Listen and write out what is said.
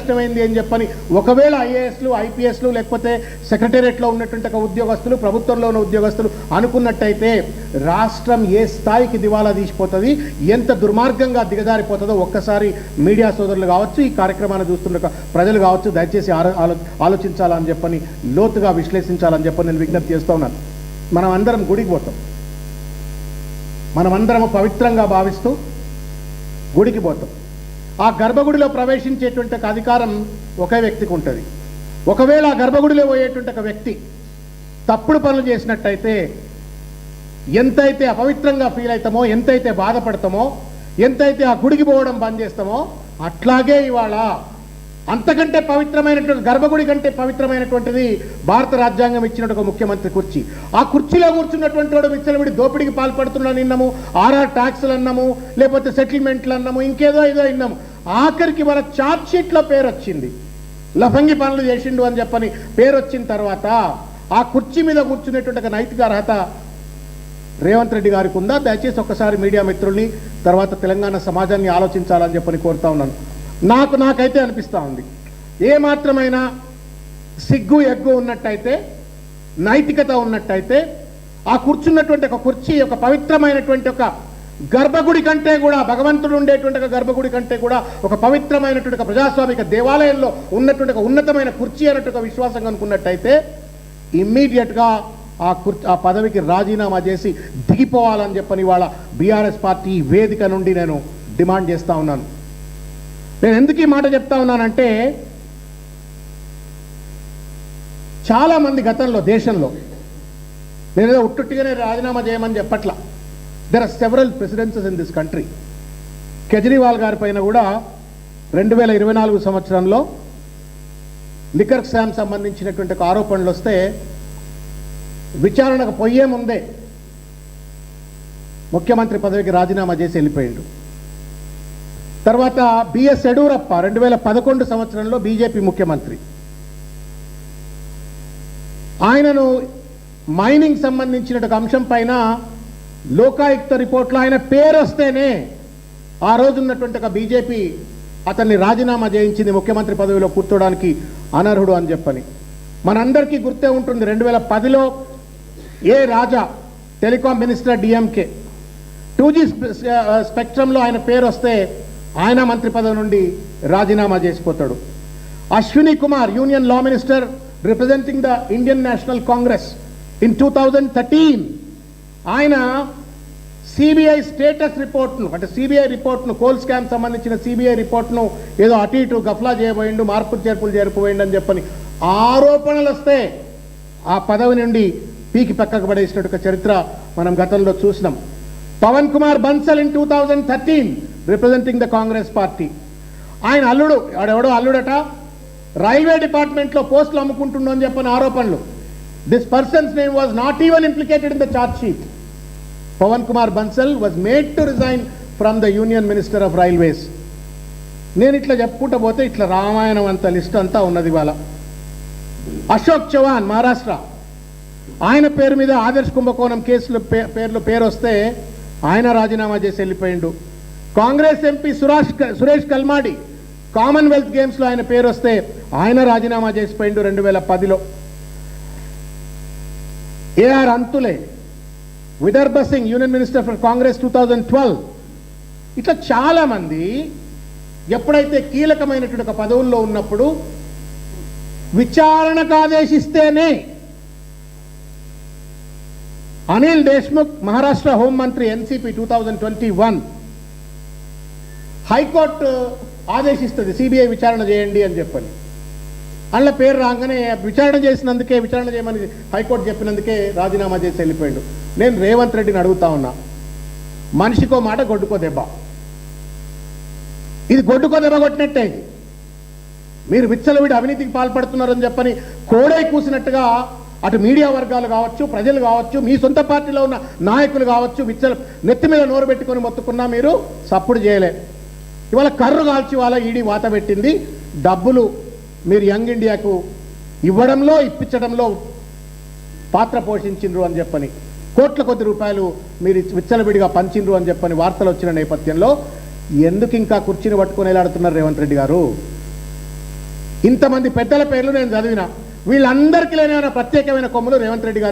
నష్టమైంది అని చెప్పని ఒకవేళ ఐఏఎస్లు ఐపీఎస్లు లేకపోతే సెక్రటేరియట్లో ఉన్నటువంటి ఒక ఉద్యోగస్తులు ప్రభుత్వంలో ఉన్న ఉద్యోగస్తులు అనుకున్నట్టయితే రాష్ట్రం ఏ స్థాయికి దివాలా తీసిపోతుంది, ఎంత దుర్మార్గంగా దిగజారిపోతుందో ఒక్కసారి మీడియా సోదరులు కావచ్చు, ఈ కార్యక్రమాన్ని చూస్తున్న ప్రజలు కావచ్చు, దయచేసి ఆలోచించాలని చెప్పని, లోతుగా విశ్లేషించాలని చెప్పని నేను విజ్ఞప్తి చేస్తూ ఉన్నాను. మనం అందరం గుడికి పోతాం, మనమందరము పవిత్రంగా భావిస్తూ గుడికి పోతాం. ఆ గర్భగుడిలో ప్రవేశించేటువంటి ఒక అధికారం ఒకే వ్యక్తికి ఉంటుంది. ఒకవేళ ఆ గర్భగుడిలో పోయేటువంటి ఒక వ్యక్తి తప్పుడు పనులు చేసినట్టయితే ఎంతైతే అపవిత్రంగా ఫీల్ అవుతామో, ఎంతైతే బాధపడతామో, ఎంతైతే ఆ గుడికి పోవడం బంద్ చేస్తామో, అట్లాగే ఇవాళ అంతకంటే పవిత్రమైనటువంటి గర్భగుడి కంటే పవిత్రమైనటువంటిది భారత రాజ్యాంగం ఇచ్చినట్టు ఒక ముఖ్యమంత్రి కుర్చీ. ఆ కుర్చీలో కూర్చున్నటువంటి వాడు విచ్చలవిడి దోపిడికి పాల్పడుతున్నాను విన్నాము, ఆర్ఆర్ ట్యాక్స్లు అన్నాము, లేకపోతే సెటిల్మెంట్లు అన్నాము, ఇంకేదో ఏదో విన్నాము. ఆఖరికి వాళ్ళ ఛార్జ్ షీట్లో పేరు వచ్చింది, లఫంగి పనులు చేసిండు అని చెప్పని పేరు వచ్చిన తర్వాత ఆ కుర్చీ మీద కూర్చునేటువంటి ఒక నైతిక అర్హత రేవంత్ రెడ్డి గారికి ఉందా? దయచేసి ఒక్కసారి మీడియా మిత్రుల్ని, తర్వాత తెలంగాణ సమాజాన్ని ఆలోచించాలని చెప్పని కోరుతా ఉన్నాను. నాకైతే అనిపిస్తూ ఉంది, ఏమాత్రమైనా సిగ్గు ఎగ్గు ఉన్నట్టయితే, నైతికత ఉన్నట్టయితే, ఆ కూర్చున్నటువంటి ఒక కుర్చీ ఒక పవిత్రమైనటువంటి ఒక గర్భగుడి కంటే కూడా, భగవంతుడు ఉండేటువంటి ఒక గర్భగుడి కంటే కూడా ఒక పవిత్రమైనటువంటి ఒక ప్రజాస్వామిక దేవాలయంలో ఉన్నటువంటి ఒక ఉన్నతమైన కుర్చీ అన్నట్టు ఒక విశ్వాసం అనుకున్నట్టయితే ఇమ్మీడియట్గా ఆ పదవికి రాజీనామా చేసి దిగిపోవాలని చెప్పని వాళ్ళ బీఆర్ఎస్ పార్టీ వేదిక నుండి నేను డిమాండ్ చేస్తూ ఉన్నాను. నేను ఎందుకు ఈ మాట చెప్తా ఉన్నానంటే, చాలామంది గతంలో దేశంలో, నేనేదో ఉట్టుట్టిగానే రాజీనామా చేయమని చెప్పట్లా, there are several presidencies in this country. Kejriwal గారి పైన కూడా 2024 సంవత్సరంలో లిక్కర్ స్కామ్ సంబంధించినటువంటి ఆరోపణలు వస్తే విచారణకు పోయే ముందే ముఖ్యమంత్రి పదవికి రాజీనామా చేసి వెళ్ళిపోయాడు. తర్వాత బిఎస్ యడ్యూరప్ప 2011 సంవత్సరంలో బీజేపీ ముఖ్యమంత్రి, ఆయనను మైనింగ్ సంబంధించిన అంశం పైన లోకాయుక్త రిపోర్ట్లో ఆయన పేరు వస్తేనే ఆ రోజు ఉన్నటువంటి ఒక బీజేపీ అతన్ని రాజీనామా చేయించింది, ముఖ్యమంత్రి పదవిలో కూర్చోడానికి అనర్హుడు అని చెప్పని. మనందరికీ గుర్తే ఉంటుంది, 2010లో A Raja telecom minister DMK 2G స్పెక్ట్రంలో ఆయన పేరు వస్తే ఆయన మంత్రి పదవి నుండి రాజీనామా చేసిపోతాడు. Ashwini Kumar union law minister representing the Indian National Congress in 2013, ఆయన సిబిఐ స్టేటస్ రిపోర్ట్ను, అంటే సిబిఐ రిపోర్ట్ను, కోల్ స్కామ్ సంబంధించిన సిబిఐ రిపోర్ట్ను ఏదో అటు ఇటు గఫ్లా చేయబోయిండు, మార్పులు చేర్పులు చేరుకుపోయిండు అని చెప్పని ఆరోపణలు వస్తే ఆ పదవి నుండి పీకి పక్కకు పడేసినట్టు చరిత్ర మనం గతంలో చూసినాం. Pawan Kumar Bansal in 2013 representing the Congress party, ఆయన అల్లుడు, ఆడెవడో అల్లుడట, రైల్వే డిపార్ట్మెంట్లో పోస్టులు అమ్ముకుంటుండో అని చెప్పిన ఆరోపణలు. This person's name was not even implicated in the charge sheet. Pawan Kumar Bansal was made to resign from the union minister of railways. నేను ఇట్లా చెప్పుకుంటూ పోతే ఇట్లా రామాయణం అంత లిస్ట్ అంతా ఉన్నది ఇవాళ. అశోక్ చవాన్ మహారాష్ట్ర, ఆయన పేరు మీద ఆదర్శ్ కుంభకోణం కేసులో పేరు వస్తే ఆయన రాజీనామా చేసి వెళ్ళిపోయిండు. Congress MP Suresh Kalmadi Commonwealth గేమ్స్లో ఆయన పేరు వస్తే ఆయన రాజీనామా చేసిపోయిండు 2010లో. AR Antulay, Vidarbha Singh union minister for Congress 2012. ఇట్లా చాలామంది ఎప్పుడైతే కీలకమైనటువంటి ఒక పదవుల్లో ఉన్నప్పుడు విచారణకు ఆదేశిస్తేనే, అనిల్ దేశ్ముఖ్ మహారాష్ట్ర హోంమంత్రి ఎన్సీపీ 2021, హైకోర్టు ఆదేశిస్తుంది సిబిఐ విచారణ చేయండి అని చెప్పని. అందులో పేరు రాగానే విచారణ చేసినందుకే, విచారణ చేయమని హైకోర్టు చెప్పినందుకే రాజీనామా చేసి వెళ్ళిపోయాడు. నేను రేవంత్ రెడ్డిని అడుగుతా ఉన్నా, మనిషికో మాట గొడ్డుకో దెబ్బ, ఇది గొడ్డుకో దెబ్బ కొట్టినట్టే. మీరు విచ్చలవిడి అవినీతికి పాల్పడుతున్నారని చెప్పని కోడై కూసినట్టుగా అటు మీడియా వర్గాలు కావచ్చు, ప్రజలు కావచ్చు, మీ సొంత పార్టీలో ఉన్న నాయకులు కావచ్చు, నెత్తి మీద నోరు పెట్టుకొని మొత్తుకున్నా మీరు సప్పుడు చేయలే. ఇవాళ కర్రు కాల్చి వాళ్ళ ఈడీ వాత పెట్టింది. డబ్బులు మీరు యంగ్ ఇండియాకు ఇవ్వడంలో, ఇప్పించడంలో పాత్ర పోషించిండ్రు అని చెప్పని, కోట్ల కొద్ది రూపాయలు మీరు విచ్చలవిడిగా పంచిండ్రు అని చెప్పని వార్తలు వచ్చిన నేపథ్యంలో ఎందుకు ఇంకా కుర్చీని పట్టుకొని ఎలాడుతున్నారు రేవంత్ రెడ్డి గారు? ఇంతమంది పెద్దల పేర్లు నేను చదివిన, వీళ్ళందరికీ లేని ప్రత్యేకమైన కొమ్ములు రేవంత్ రెడ్డి గారికి